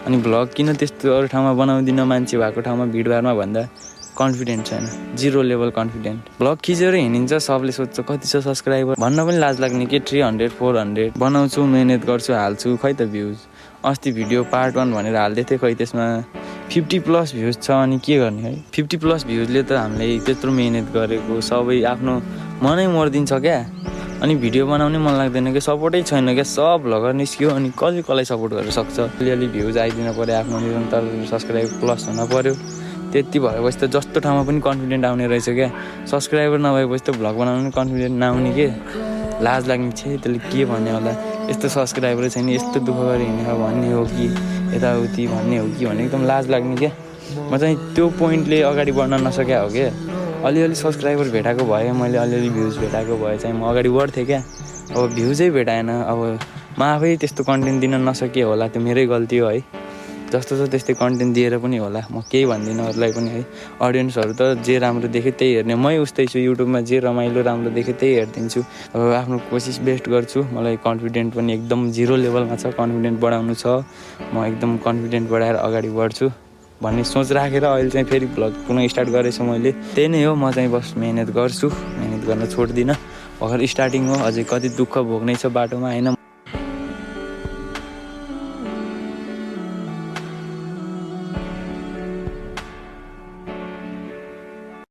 अनि भ्लग किन त्यस्तो अरू ठाउँमा बनाउँदिनँ मान्छे भएको ठाउँमा भिडभाडमा भन्दा कन्फिडेन्ट छैन, 0 लेभल कन्फिडेन्ट। भ्लग खिचेर हिँडिन्छ, सबले सोध्छ कति छ सब्सक्राइबर भन्न पनि लाज लाग्ने के 300 400 बनाउँछु, मेहनत गर्छु, हाल्छु, खै त भ्युज। अस्ति भिडियो पार्ट 1 भनेर हाल्दै थिएँ, खै त्यसमा 50+ भ्युज छ। अनि के गर्ने है, 50+ भ्युजले त हामीले त्यत्रो मेहनत गरेको सबै आफ्नो मनै मरिदिन्छ क्या। अनि भिडियो बनाउने मन लाग्दैन क्या, सपोर्टै छैन क्या, सब भ्लगर निस्क्यो अनि कसलाई सपोर्ट गर्न सक्छ। अलिअलि भ्युज आइदिनु पऱ्यो, आफ्नो निरन्तर सब्सक्राइब प्लस हुन पऱ्यो, त्यति भएपछि त जस्तो ठाउँमा पनि कन्फिडेन्ट आउने रहेछ क्या। सब्सक्राइबर नभएपछि त भ्लग बनाउनु कन्फिडेन्ट नआउने के, लाज लाग्ने छ। त्यसले के भन्ने होला, यस्तो सब्सक्राइबर छैन, यस्तो दुःख गरी हिँडेर भन्ने हो कि यताउति भन्ने हो कि भने एकदम लाज लाग्ने क्या। म चाहिँ त्यो पोइन्टले अगाडि बढ्न नसक्या हो क्या। अलिअलि सब्सक्राइबर भेटाएको भए, मैले अलिअलि भ्युज भेटाएको भए चाहिँ म अगाडि बढ्थेँ क्या। अब भ्युजै भेटाएन, अब म आफै त्यस्तो कन्टेन्ट दिन नसके होला, त्यो मेरै गल्ती हो है। जस्तो छ त्यस्तै कन्टेन्ट दिएर पनि होला, म केही भन्दिनँ अरूलाई पनि है। अडियन्सहरू त जे राम्रो देख्यो त्यही हेर्ने, मै उस्तै छु। युट्युबमा जे रमाइलो राम्रो देख्यो त्यही हेरिदिन्छु। अब आफ्नो कोसिस बेस्ट गर्छु। मलाई कन्फिडेन्ट पनि एकदम 0 लेभलमा छ, कन्फिडेन्ट बढाउनु छ। म एकदम कन्फिडेन्ट बढाएर अगाडि बढ्छु भन्ने सोच राखेर अहिले चाहिँ फेरि भ्लग पुनः स्टार्ट गरेछु मैले। त्यही नै हो, म चाहिँ बस मेहनत गर्छु, मेहनत गर्न छोड्दिनँ। भर्खर स्टार्टिङ हो, अझै कति दुःख भोग्नै छ बाटोमा होइन।